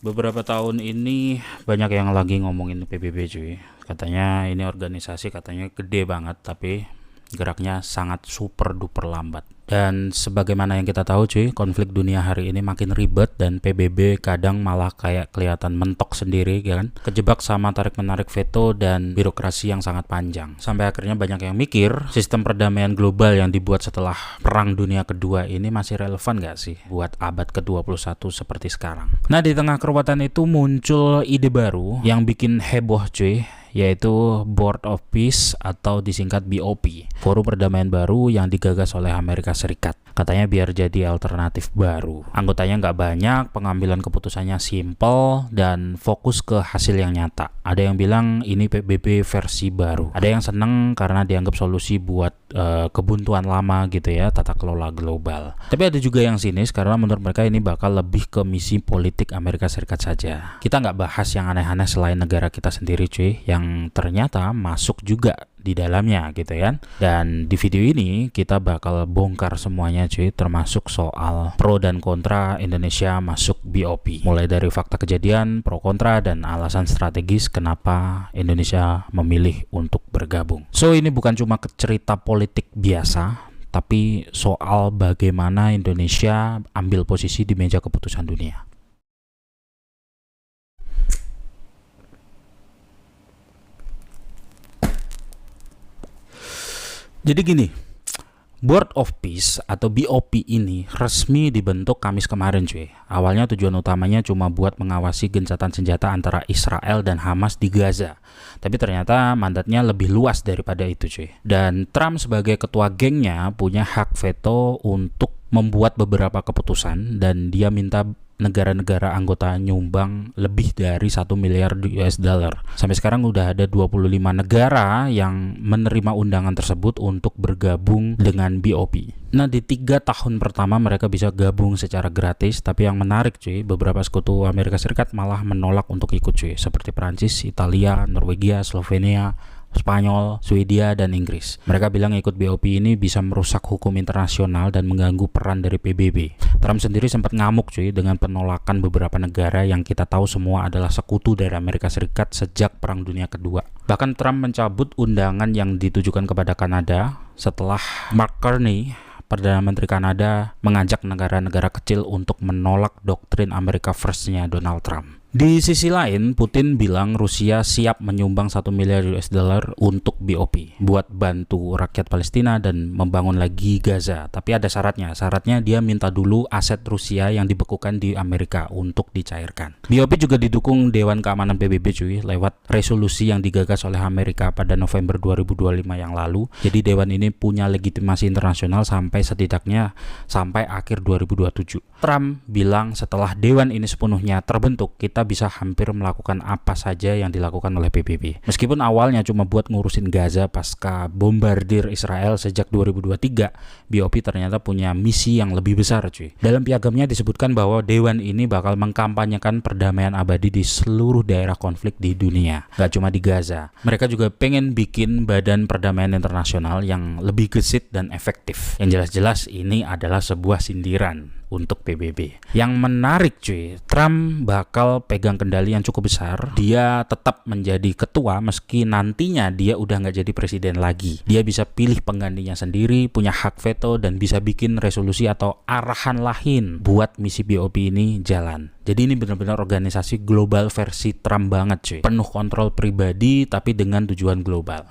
Beberapa tahun ini banyak yang lagi ngomongin PBB cuy. Katanya ini organisasi katanya gede banget tapi geraknya sangat super duper lambat. Dan sebagaimana yang kita tahu cuy, konflik dunia hari ini makin ribet dan PBB kadang malah kayak kelihatan mentok sendiri kan. Kejebak sama tarik-menarik veto dan birokrasi yang sangat panjang. Sampai akhirnya banyak yang mikir, sistem perdamaian global yang dibuat setelah Perang Dunia Kedua ini masih relevan gak sih buat abad ke-21 seperti sekarang. Nah, di tengah keruwetan itu muncul ide baru yang bikin heboh cuy, yaitu Board of Peace atau disingkat BOP, forum perdamaian baru yang digagas oleh Amerika Serikat. Katanya biar jadi alternatif baru. Anggotanya nggak banyak, pengambilan keputusannya simple dan fokus ke hasil yang nyata. Ada yang bilang ini PBB versi baru. Ada yang seneng karena dianggap solusi buat kebuntuan lama gitu ya, tata kelola global. Tapi ada juga yang sinis karena menurut mereka ini bakal lebih ke misi politik Amerika Serikat saja. Kita nggak bahas yang aneh-aneh selain negara kita sendiri cuy, yang ternyata masuk juga di dalamnya gitu kan. Dan di video ini kita bakal bongkar semuanya cuy, termasuk soal pro dan kontra Indonesia masuk BOP. Mulai dari fakta kejadian, pro kontra, dan alasan strategis kenapa Indonesia memilih untuk bergabung. So ini bukan cuma cerita politik biasa, tapi soal bagaimana Indonesia ambil posisi di meja keputusan dunia. Jadi gini, Board of Peace atau BOP ini resmi dibentuk Kamis kemarin cuy. Awalnya tujuan utamanya cuma buat mengawasi gencatan senjata antara Israel dan Hamas di Gaza. Tapi ternyata mandatnya lebih luas daripada itu cuy. Dan Trump sebagai ketua gengnya punya hak veto untuk membuat beberapa keputusan, dan dia minta negara-negara anggota nyumbang lebih dari 1 miliar US dollar. Sampai sekarang udah ada 25 negara yang menerima undangan tersebut untuk bergabung dengan BOP. Nah, di 3 tahun pertama mereka bisa gabung secara gratis, tapi yang menarik cuy, beberapa sekutu Amerika Serikat malah menolak untuk ikut cuy, seperti Prancis, Italia, Norwegia, Slovenia, Spanyol, Swedia, dan Inggris. Mereka bilang ikut BOP ini bisa merusak hukum internasional dan mengganggu peran dari PBB. Trump sendiri sempat ngamuk cuy dengan penolakan beberapa negara yang kita tahu semua adalah sekutu dari Amerika Serikat sejak Perang Dunia Kedua. Bahkan Trump mencabut undangan yang ditujukan kepada Kanada setelah Mark Carney, Perdana Menteri Kanada, mengajak negara-negara kecil untuk menolak doktrin America First-nya Donald Trump. Di sisi lain, Putin bilang Rusia siap menyumbang 1 miliar US dollar untuk BOP buat bantu rakyat Palestina dan membangun lagi Gaza. Tapi ada syaratnya. Syaratnya dia minta dulu aset Rusia yang dibekukan di Amerika untuk dicairkan. BOP juga didukung Dewan Keamanan PBB cuy, lewat resolusi yang digagas oleh Amerika pada November 2025 yang lalu. Jadi dewan ini punya legitimasi internasional setidaknya sampai akhir 2027. Trump bilang setelah dewan ini sepenuhnya terbentuk, kita bisa hampir melakukan apa saja yang dilakukan oleh PBB. Meskipun awalnya cuma buat ngurusin Gaza pasca bombardir Israel sejak 2023, BOP ternyata punya misi yang lebih besar cuy. Dalam piagamnya disebutkan bahwa dewan ini bakal mengkampanyekan perdamaian abadi di seluruh daerah konflik di dunia, gak cuma di Gaza. Mereka juga pengen bikin badan perdamaian internasional yang lebih gesit dan efektif. Yang jelas-jelas ini adalah sebuah sindiran untuk PBB. Yang menarik cuy, Trump bakal pegang kendali yang cukup besar. Dia tetap menjadi ketua meski nantinya dia udah nggak jadi presiden lagi. Dia bisa pilih penggantinya sendiri, punya hak veto, dan bisa bikin resolusi atau arahan lain buat misi BOP ini jalan. Jadi ini benar-benar organisasi global versi Trump banget cuy. Penuh kontrol pribadi tapi dengan tujuan global.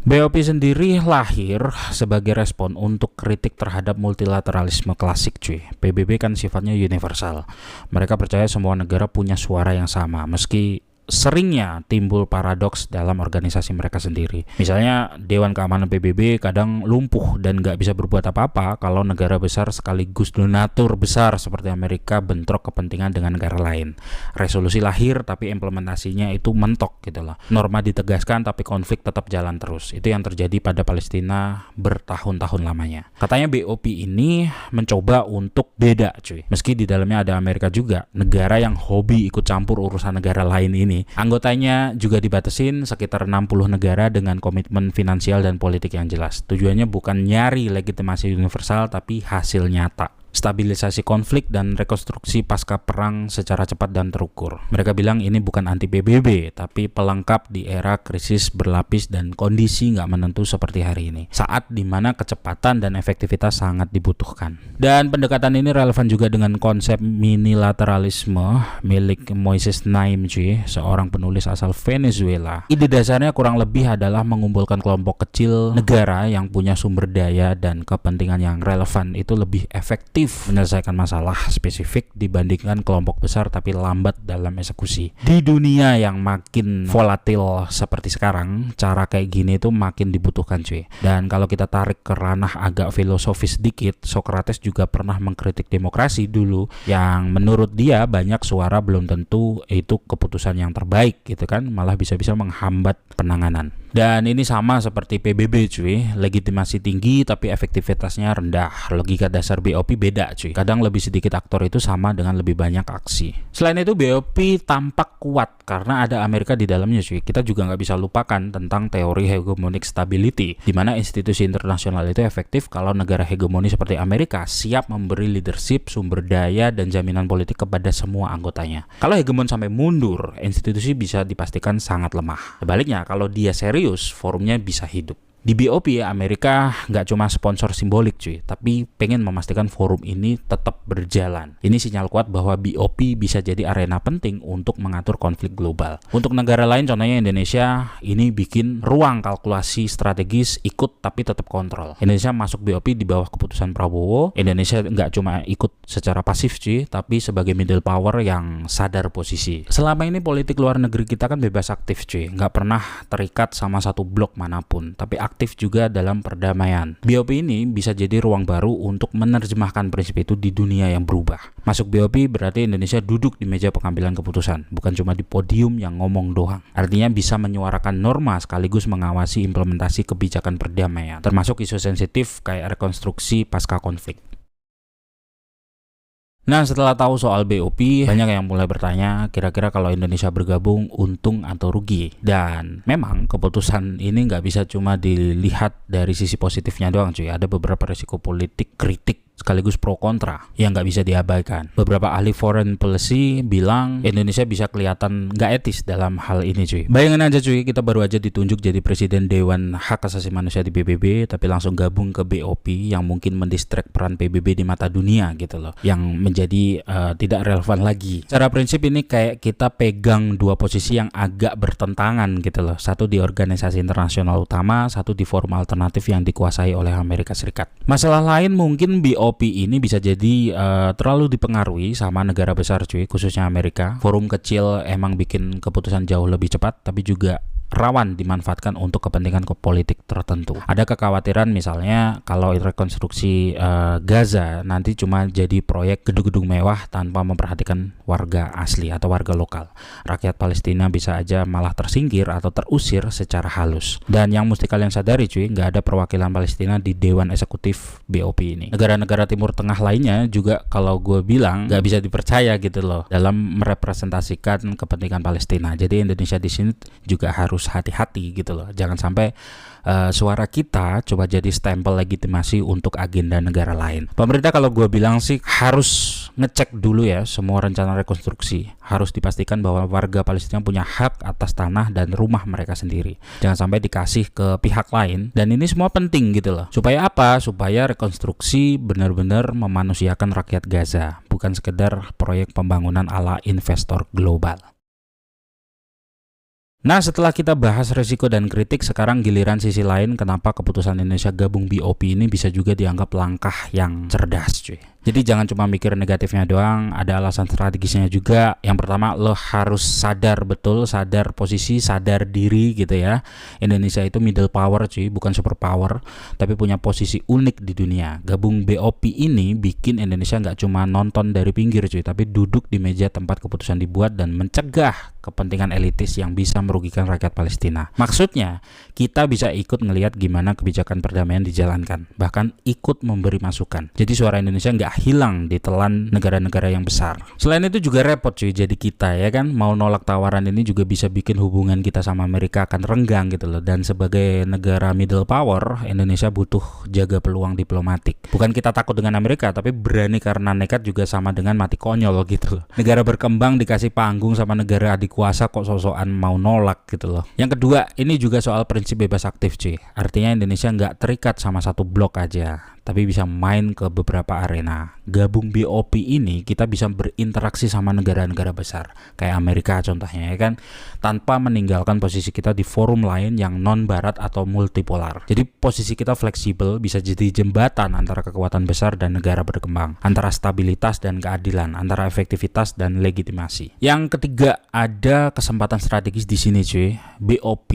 BOP sendiri lahir sebagai respon untuk kritik terhadap multilateralisme klasik cuy. PBB kan sifatnya universal. Mereka percaya semua negara punya suara yang sama, meski seringnya timbul paradoks dalam organisasi mereka sendiri. Misalnya Dewan Keamanan PBB kadang lumpuh dan nggak bisa berbuat apa-apa kalau negara besar sekaligus donatur besar seperti Amerika bentrok kepentingan dengan negara lain. Resolusi lahir tapi implementasinya itu mentok gitu loh. Norma ditegaskan tapi konflik tetap jalan terus. Itu yang terjadi pada Palestina bertahun-tahun lamanya. Katanya BOP ini mencoba untuk beda cuy. Meski di dalamnya ada Amerika juga, negara yang hobi ikut campur urusan negara lain ini. Anggotanya juga dibatasin sekitar 60 negara dengan komitmen finansial dan politik yang jelas. Tujuannya bukan nyari legitimasi universal tapi hasil nyata. stabilisasi konflik dan rekonstruksi pasca perang secara cepat dan terukur. Mereka bilang ini bukan anti PBB, tapi pelengkap di era krisis berlapis dan kondisi nggak menentu seperti hari ini, saat dimana kecepatan dan efektivitas sangat dibutuhkan. Dan pendekatan ini relevan juga dengan konsep minilateralisme milik Moises Naim, seorang penulis asal Venezuela. Ide dasarnya kurang lebih adalah mengumpulkan kelompok kecil negara yang punya sumber daya dan kepentingan yang relevan itu lebih efektif menyelesaikan masalah spesifik dibandingkan kelompok besar tapi lambat dalam eksekusi. Di dunia yang makin volatil seperti sekarang, cara kayak gini itu makin dibutuhkan, cuy. Dan kalau kita tarik ke ranah agak filosofis dikit, Socrates juga pernah mengkritik demokrasi dulu, yang menurut dia banyak suara belum tentu itu keputusan yang terbaik gitu kan, malah bisa-bisa menghambat penanganan. Dan ini sama seperti PBB, cuy. Legitimasi tinggi tapi efektivitasnya rendah. Logika dasar BOP beda, cuy. Kadang lebih sedikit aktor itu sama dengan lebih banyak aksi. Selain itu BOP tampak kuat karena ada Amerika di dalamnya, cuy. Kita juga nggak bisa lupakan tentang teori hegemonic stability, di mana institusi internasional itu efektif kalau negara hegemoni seperti Amerika siap memberi leadership, sumber daya, dan jaminan politik kepada semua anggotanya. Kalau hegemon sampai mundur, institusi bisa dipastikan sangat lemah. Sebaliknya, kalau dia serius, forumnya bisa hidup. Di BOP Amerika nggak cuma sponsor simbolik, cuy, tapi pengen memastikan forum ini tetap berjalan. Ini sinyal kuat bahwa BOP bisa jadi arena penting untuk mengatur konflik global. Untuk negara lain, contohnya Indonesia, ini bikin ruang kalkulasi strategis ikut tapi tetap kontrol. Indonesia masuk BOP di bawah keputusan Prabowo. Indonesia nggak cuma ikut secara pasif, cuy, tapi sebagai middle power yang sadar posisi. Selama ini politik luar negeri kita kan bebas aktif, cuy, nggak pernah terikat sama satu blok manapun, tapi aktif juga dalam perdamaian. BOP ini bisa jadi ruang baru untuk menerjemahkan prinsip itu di dunia yang berubah. Masuk BOP berarti Indonesia duduk di meja pengambilan keputusan, bukan cuma di podium yang ngomong doang. Artinya bisa menyuarakan norma sekaligus mengawasi implementasi kebijakan perdamaian, termasuk isu sensitif kayak rekonstruksi pasca konflik. Nah, setelah tahu soal BOP, banyak yang mulai bertanya, kira-kira kalau Indonesia bergabung untung atau rugi? Dan memang keputusan ini nggak bisa cuma dilihat dari sisi positifnya doang, cuy. Ada beberapa risiko politik, kritik, sekaligus pro kontra yang nggak bisa diabaikan. Beberapa ahli foreign policy bilang Indonesia bisa kelihatan nggak etis dalam hal ini, cuy. Bayangin aja, cuy, kita baru aja ditunjuk jadi presiden Dewan Hak Asasi Manusia di PBB, tapi langsung gabung ke BOP yang mungkin mendistract peran PBB di mata dunia gitu loh, yang menjadi tidak relevan lagi. Secara prinsip ini kayak kita pegang dua posisi yang agak bertentangan gitu loh. Satu di organisasi internasional utama, satu di forum alternatif yang dikuasai oleh Amerika Serikat. Masalah lain mungkin BOP ini bisa jadi terlalu dipengaruhi sama negara besar, cuy, khususnya Amerika. Forum kecil emang bikin keputusan jauh lebih cepat, tapi juga rawan dimanfaatkan untuk kepentingan politik tertentu. Ada kekhawatiran misalnya kalau rekonstruksi Gaza nanti cuma jadi proyek gedung-gedung mewah tanpa memperhatikan warga asli atau warga lokal. Rakyat Palestina bisa aja malah tersingkir atau terusir secara halus. Dan yang mesti kalian sadari, cuy, nggak ada perwakilan Palestina di Dewan Eksekutif BOP ini. Negara-negara Timur Tengah lainnya juga kalau gue bilang nggak bisa dipercaya gitu loh dalam merepresentasikan kepentingan Palestina. Jadi Indonesia di sini juga harus hati-hati gitu loh, jangan sampai suara kita coba jadi stempel legitimasi untuk agenda negara lain. Pemerintah kalau gue bilang sih harus ngecek dulu ya semua rencana rekonstruksi, harus dipastikan bahwa warga Palestina punya hak atas tanah dan rumah mereka sendiri, jangan sampai dikasih ke pihak lain. Dan ini semua penting gitu loh, supaya apa? Supaya rekonstruksi benar-benar memanusiakan rakyat Gaza, bukan sekedar proyek pembangunan ala investor global. Nah, setelah kita bahas resiko dan kritik, sekarang giliran sisi lain kenapa keputusan Indonesia gabung BOP ini bisa juga dianggap langkah yang cerdas, cuy. Jadi jangan cuma mikir negatifnya doang, ada alasan strategisnya juga. Yang pertama, lo harus sadar betul, sadar posisi, sadar diri gitu ya. Indonesia itu middle power, cuy, bukan super power, tapi punya posisi unik di dunia. Gabung BOP ini bikin Indonesia nggak cuma nonton dari pinggir, cuy, tapi duduk di meja tempat keputusan dibuat dan mencegah kepentingan elitis yang bisa merugikan rakyat Palestina. Maksudnya, kita bisa ikut ngelihat gimana kebijakan perdamaian dijalankan, bahkan ikut memberi masukan. Jadi suara Indonesia nggak hilang ditelan negara-negara yang besar. Selain itu juga repot cuy jadi kita ya kan, mau nolak tawaran ini juga bisa bikin hubungan kita sama Amerika akan renggang gitu loh. Dan sebagai negara middle power, Indonesia butuh jaga peluang diplomatik. Bukan kita takut dengan Amerika, tapi berani karena nekat juga sama dengan mati konyol gitu loh. Negara berkembang dikasih panggung sama negara adik kuasa kok sok-sokan mau nolak gitu loh. Yang kedua, ini juga soal prinsip bebas aktif cuy. Artinya Indonesia nggak terikat sama satu blok aja, tapi bisa main ke beberapa arena. Gabung BOP ini kita bisa berinteraksi sama negara-negara besar kayak Amerika contohnya ya kan, tanpa meninggalkan posisi kita di forum lain yang non barat atau multipolar. Jadi posisi kita fleksibel, bisa jadi jembatan antara kekuatan besar dan negara berkembang, antara stabilitas dan keadilan, antara efektivitas dan legitimasi. Yang ketiga, ada kesempatan strategis di sini cuy. BOP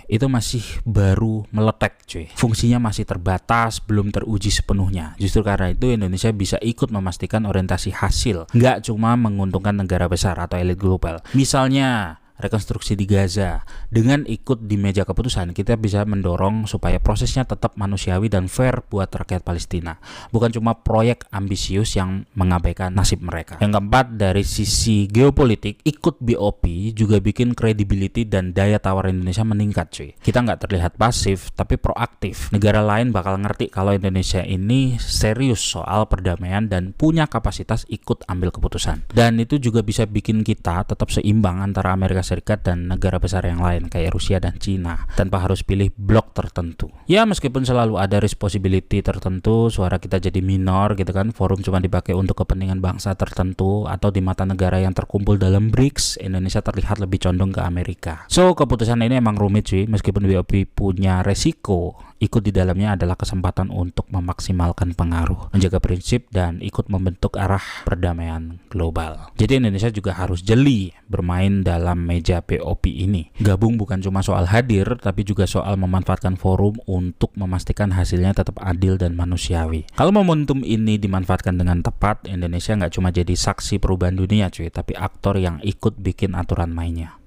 itu masih baru meletek cuy. Fungsinya masih terbatas, belum teruji sepenuhnya. Justru karena itu Indonesia bisa ikut memastikan orientasi hasil, nggak cuma menguntungkan negara besar atau elit global. Misalnya rekonstruksi di Gaza, dengan ikut di meja keputusan kita bisa mendorong supaya prosesnya tetap manusiawi dan fair buat rakyat Palestina, bukan cuma proyek ambisius yang mengabaikan nasib mereka. Yang keempat, dari sisi geopolitik, ikut BOP juga bikin credibility dan daya tawar Indonesia meningkat cuy. Kita nggak terlihat pasif tapi proaktif. Negara lain bakal ngerti kalau Indonesia ini serius soal perdamaian dan punya kapasitas ikut ambil keputusan. Dan itu juga bisa bikin kita tetap seimbang antara Amerika Serikat dan negara besar yang lain kayak Rusia dan Cina, tanpa harus pilih blok tertentu. Ya meskipun selalu ada responsibility tertentu, suara kita jadi minor gitu kan, forum cuma dipakai untuk kepentingan bangsa tertentu, atau di mata negara yang terkumpul dalam BRICS, Indonesia terlihat lebih condong ke Amerika. So keputusan ini emang rumit cuy, meskipun BOP punya resiko, ikut di dalamnya adalah kesempatan untuk memaksimalkan pengaruh, menjaga prinsip, dan ikut membentuk arah perdamaian global. Jadi Indonesia juga harus jeli bermain dalam meja BOP ini. Gabung bukan cuma soal hadir, tapi juga soal memanfaatkan forum untuk memastikan hasilnya tetap adil dan manusiawi. Kalau momentum ini dimanfaatkan dengan tepat, Indonesia nggak cuma jadi saksi perubahan dunia cuy, tapi aktor yang ikut bikin aturan mainnya.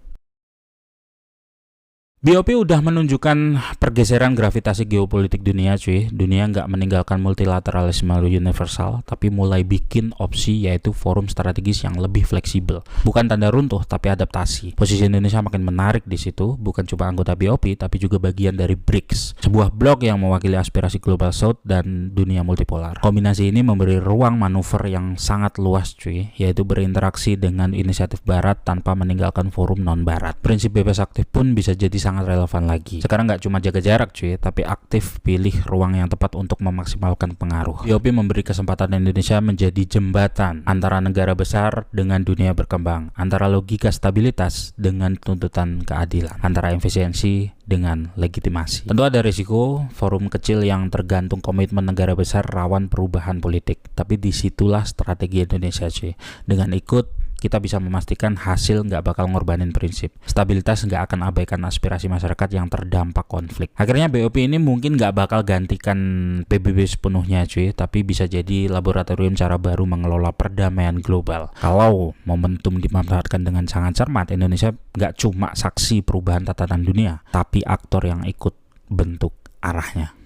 BOP udah menunjukkan pergeseran gravitasi geopolitik dunia cuy. Dunia nggak meninggalkan multilateralisme universal, tapi mulai bikin opsi yaitu forum strategis yang lebih fleksibel. Bukan tanda runtuh, tapi adaptasi. Posisi Indonesia makin menarik di situ, bukan cuma anggota BOP, tapi juga bagian dari BRICS, sebuah blok yang mewakili aspirasi Global South dan dunia multipolar. Kombinasi ini memberi ruang manuver yang sangat luas cuy, yaitu berinteraksi dengan inisiatif Barat tanpa meninggalkan forum non-Barat. Prinsip bebas aktif pun bisa jadi sangat relevan lagi. Sekarang nggak cuma jaga jarak cuy, tapi aktif pilih ruang yang tepat untuk memaksimalkan pengaruh. BOP memberi kesempatan Indonesia menjadi jembatan antara negara besar dengan dunia berkembang, antara logika stabilitas dengan tuntutan keadilan, antara efisiensi dengan legitimasi. Tentu ada risiko, forum kecil yang tergantung komitmen negara besar rawan perubahan politik, tapi disitulah strategi Indonesia cuy. Dengan ikut, kita bisa memastikan hasil nggak bakal ngorbanin prinsip. Stabilitas nggak akan abaikan aspirasi masyarakat yang terdampak konflik. Akhirnya BOP ini mungkin nggak bakal gantikan PBB sepenuhnya cuy, tapi bisa jadi laboratorium cara baru mengelola perdamaian global. Kalau momentum dimanfaatkan dengan sangat cermat, Indonesia nggak cuma saksi perubahan tatanan dunia, tapi aktor yang ikut bentuk arahnya.